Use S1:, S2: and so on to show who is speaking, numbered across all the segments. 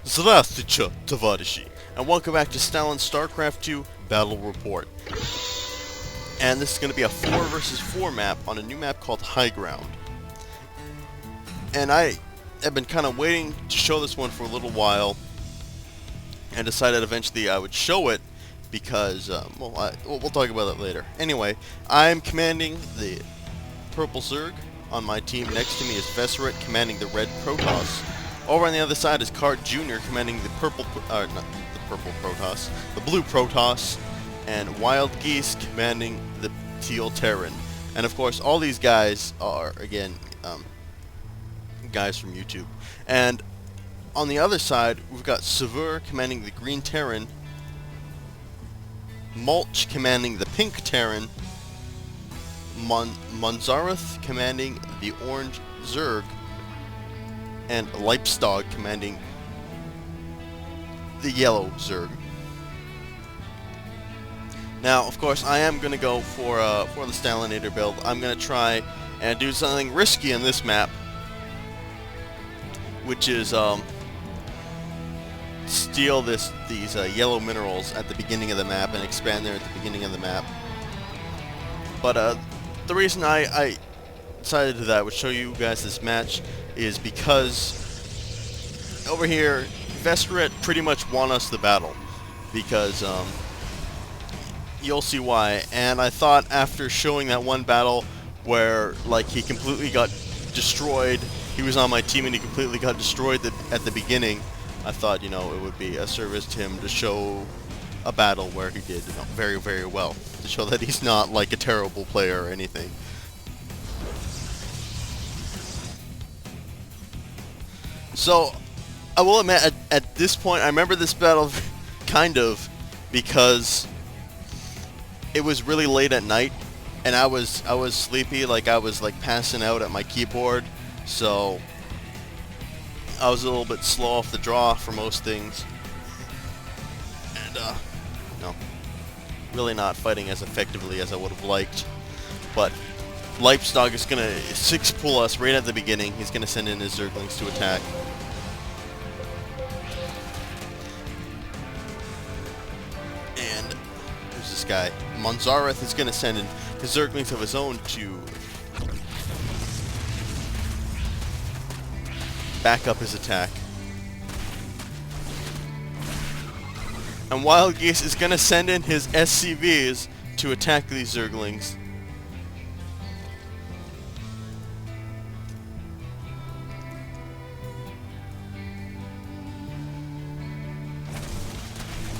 S1: Здравствуйте, товарищи, and welcome back to Stalin's Starcraft 2 Battle Report. And this is going to be a 4 versus 4 map on a new map called High Ground. And I have been kind of waiting to show this one for a little while, and decided eventually I would show it because, we'll talk about it later. Anyway, I'm commanding the Purple Zerg. On my team next to me is Veseret commanding the Red Protoss. Over on the other side is Card Jr. commanding the purple, not the purple Protoss, the blue Protoss, and Wild Geese commanding the Teal Terran. And of course, all these guys are, again, guys from YouTube. And on the other side, we've got Savur commanding the Green Terran, Mulch commanding the Pink Terran, Monzarath commanding the Orange Zerg, and Leipstog commanding the Yellow Zerg. Now, of course, I am going to go for the Stalinator build. I'm going to try and do something risky in this map, which is steal these yellow minerals at the beginning of the map and expand there at the beginning of the map. But the reason I decided that I would show you guys this match is because over here, Veseret pretty much won us the battle, because you'll see why. And I thought after showing that one battle where like he completely got destroyed, he was on my team and he completely got destroyed at the beginning, I thought, you know, it would be a service to him to show a battle where he did, you know, very, very well, to show that he's not like a terrible player or anything. So, I will admit, at this point, I remember this battle kind of because it was really late at night, and I was sleepy, like I was like passing out at my keyboard, so I was a little bit slow off the draw for most things, and no, really not fighting as effectively as I would have liked. But Leipstog is gonna 6-pull us right at the beginning. He's gonna send in his Zerglings to attack. And who's this guy? Monzarath is gonna send in his Zerglings of his own to back up his attack. And Wild Geese is gonna send in his SCVs to attack these Zerglings.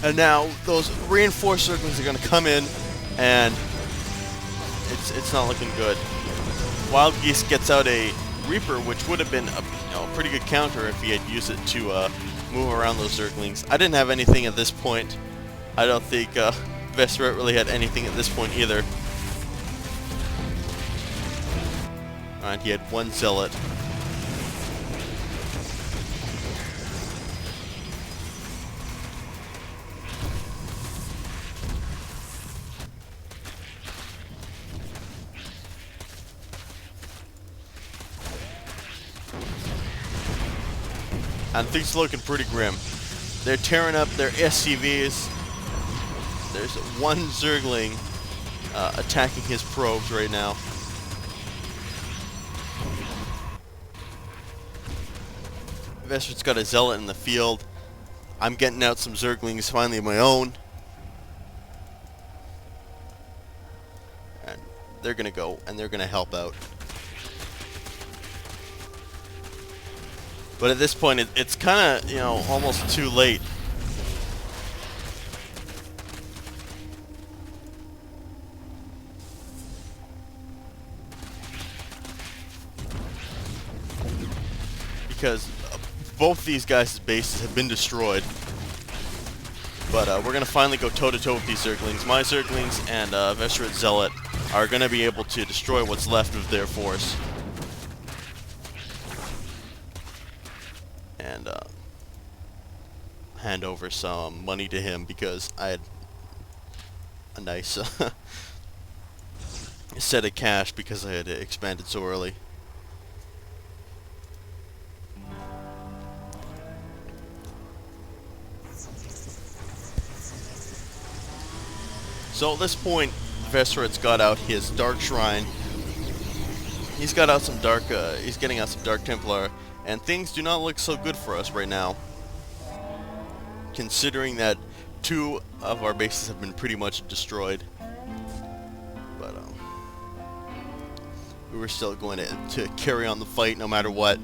S1: And now those reinforced Zerglings are gonna come in, and it's not looking good. Wild Geese gets out a Reaper, which would have been a pretty good counter if he had used it to move around those Zerglings. I didn't have anything at this point. I don't think Veseret really had anything at this point either. Alright, he had one Zealot. And things are looking pretty grim. They're tearing up their SCVs. There's one Zergling attacking his probes right now. Veseret's got a Zealot in the field. I'm getting out some Zerglings finally of my own. And they're gonna go and they're gonna help out. But at this point, it's kind of, you know, almost too late. Because both these guys' bases have been destroyed. But we're going to finally go toe-to-toe with these Zerglings. My Zerglings and Veseret Zealot are going to be able to destroy what's left of their force. And hand over some money to him because I had a nice set of cash because I had expanded so early. So at this point, Vesseret's got out his Dark Shrine. He's got out some Dark, he's getting out some Dark Templar, and things do not look so good for us right now. Considering that 2 of our bases have been pretty much destroyed. But, we were still going to carry on the fight no matter what.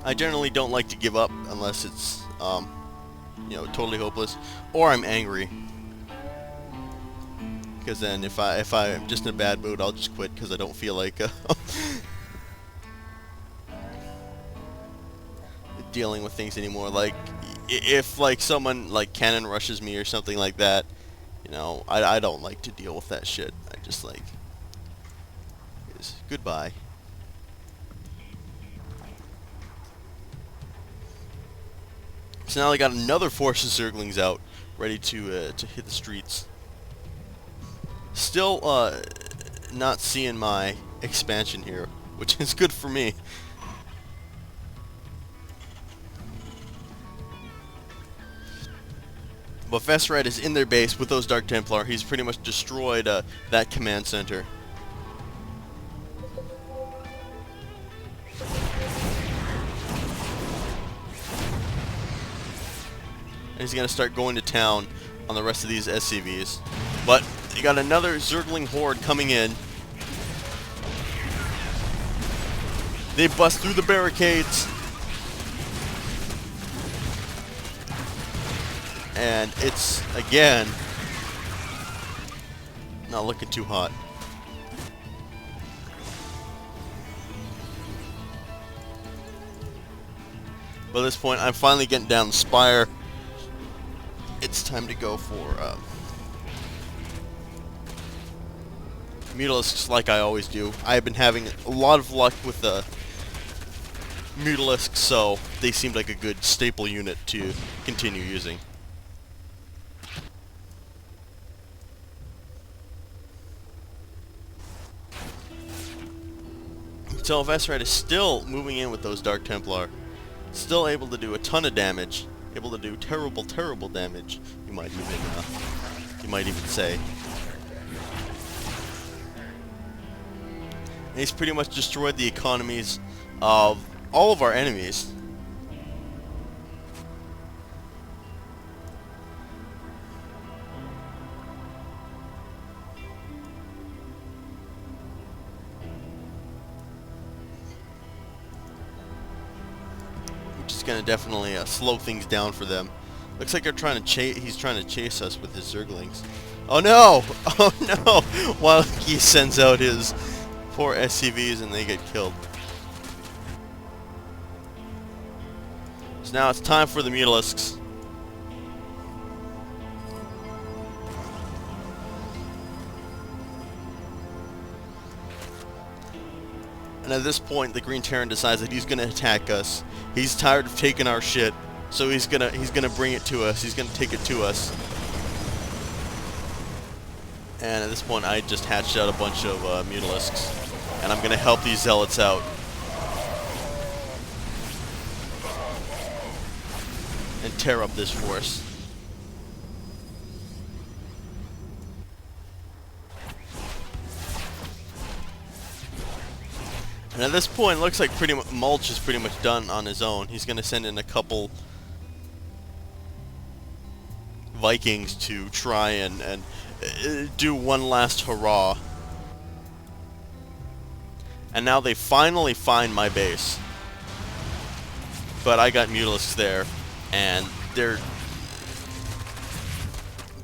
S1: I generally don't like to give up unless it's, you know, totally hopeless, or I'm angry. Because then if I'm just in a bad mood, I'll just quit because I don't feel like dealing with things anymore. Like, if like someone like cannon rushes me or something like that, you know, I don't like to deal with that shit. I just like, goodbye. So now I got another force of Zerglings out, ready to hit the streets. Still not seeing my expansion here, which is good for me. But Vesseret is in their base with those Dark Templar. He's pretty much destroyed that command center. And he's going to start going to town on the rest of these SCVs. But you got another Zergling horde coming in. They bust through the barricades. And it's, again, not looking too hot. But at this point, I'm finally getting down the spire. It's time to go for Mutalisks like I always do. I've been having a lot of luck with the Mutalisks, so they seemed like a good staple unit to continue using. So Vesseret is still moving in with those Dark Templar. Still able to do a ton of damage. Able to do terrible, terrible damage, you might even say. And he's pretty much destroyed the economies of all of our enemies. Which is going to definitely slow things down for them. Looks like they're trying to he's trying to chase us with his Zerglings. Oh no! Oh no! While he sends out his poor SCVs and they get killed. So now it's time for the Mutalisks. And at this point, the Green Terran decides that he's gonna attack us. He's tired of taking our shit, so he's gonna bring it to us. He's gonna take it to us. And at this point, I just hatched out a bunch of Mutalisks, and I'm gonna help these Zealots out. And tear up this force. And at this point, it looks like Mulch is pretty much done on his own. He's going to send in a couple Vikings to try and do one last hurrah. And now they finally find my base. But I got Mutalisks there, and they're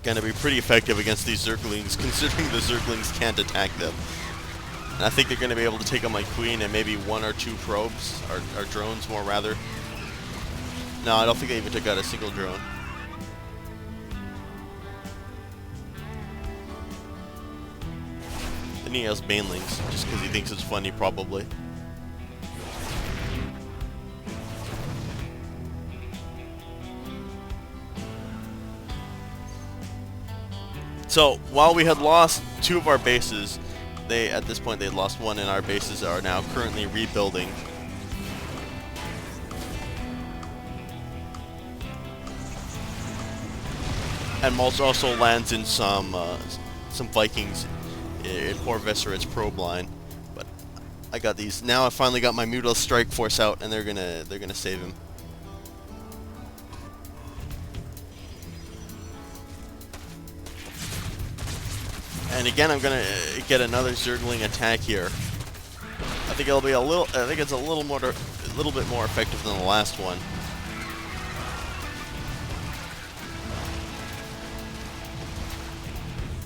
S1: going to be pretty effective against these Zerglings, considering the Zerglings can't attack them. And I think they're going to be able to take on my Queen and maybe 1 or 2 probes, or drones more rather. No, I don't think they even took out a single drone. Then he has Banelings, just because he thinks it's funny probably. So, while we had lost 2 of our bases, at this point they had lost 1, and our bases are now currently rebuilding. And Maltz also lands in some Vikings in Horvesserit's probe line. But I got these. Now I finally got my Mutal Strike Force out, and they're gonna save him. And again, I'm gonna get another Zergling attack here. I think it'll be a little. I think it's a little bit more effective than the last one.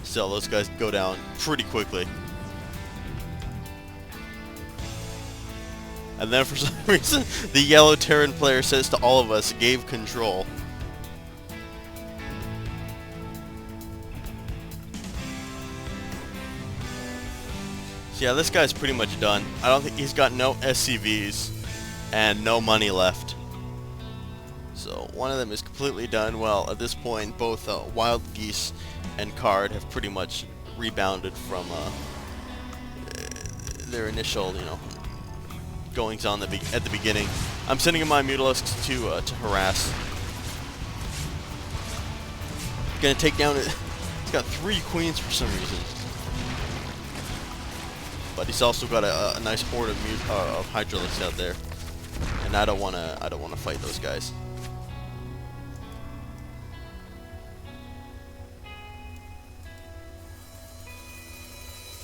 S1: Still, those guys go down pretty quickly. And then for some reason, the yellow Terran player says to all of us, "Gave control." So yeah, this guy's pretty much done. I don't think he's got no SCVs and no money left. So one of them is completely done. Well, at this point, both Wild Geese and Card have pretty much rebounded from their initial, goings on at the beginning. I'm sending in my Mutalisks to harass. Gonna take down it. He's got 3 queens for some reason, but he's also got a nice horde of Hydralisks out there, and I don't wanna fight those guys.